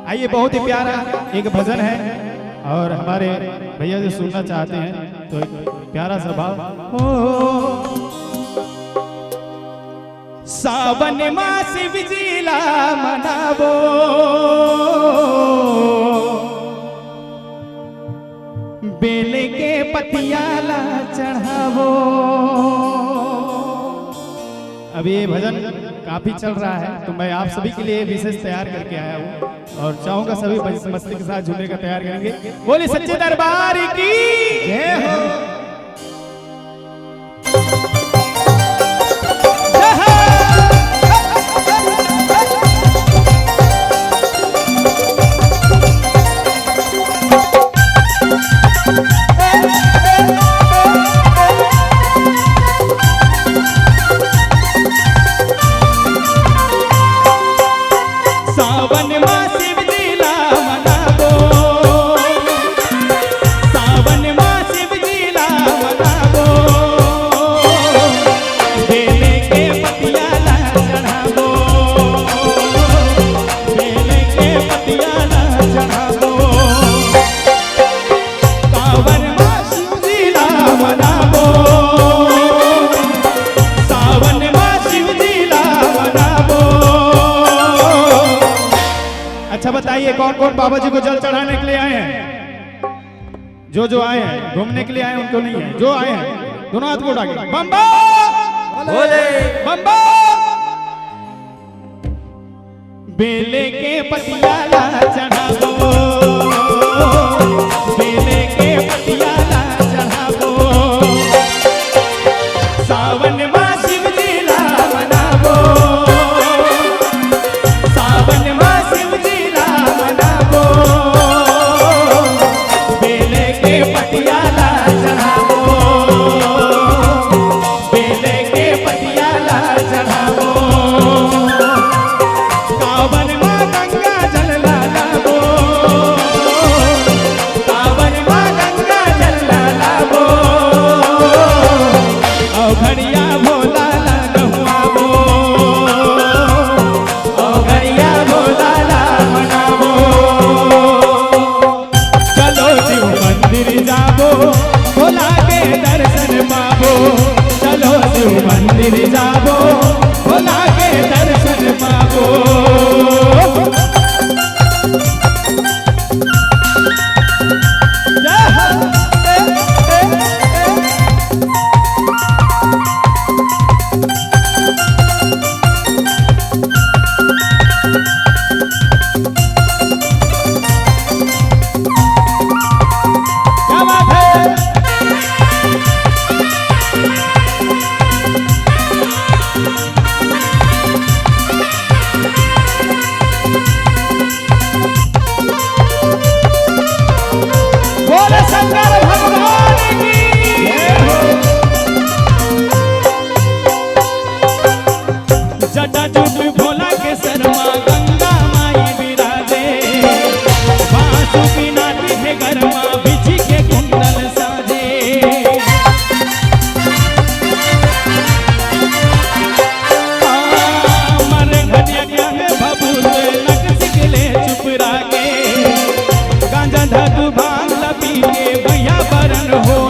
आइए, बहुत ही प्यारा एक भजन है और हमारे भैया जो सुनना चाहते हैं तो एक प्यारा सा भाव। सावन मास बिजिला मनावो, बेल के पतियाला चढ़ावो। अब ये भजन काफी चल रहा है तो मैं आप सभी के लिए विशेष तैयार करके आया हूँ और चाहूंगा सभी मस्ती के साथ झूले का तैयार करेंगे। बोले सच्चे दरबार की जय हो। अच्छा बताइए कौन कौन बाबा जी को जल चढ़ाने के लिए आए हैं? जो आए हैं घूमने के लिए आए उनको नहीं है, जो आए हैं दोनों हाथ को उठा के बम बम बेले के पतियाला चढ़ावो, बेले के पतियाला चढ़ावो। सावन मास शिव लीला मनावो, सावन मास शिव लीला मनावो। बेले के पतियाला चढ़ावो, बेले के पतियाला चढ़ावो। कावन माँ गंगा जल लावो, कावन माँ गंगा जल लावो। घड़िया भोला लगवावो, घड़िया भोला मनावो। चलो शिव मंदिर जाबो, भोला के दर्शन पाबो। चलो शिव मंदिर जाबो, भोला के दर्शन पाबो। भोला के शर्मा गंगा माई विराजे, बांसुरी नाटी के गरमा बिछी के कुंडल साजे। मर घटिया में भभूत लग सिकले चुप रागे, गांजा धतु भांग लपी के भैया बरन हो।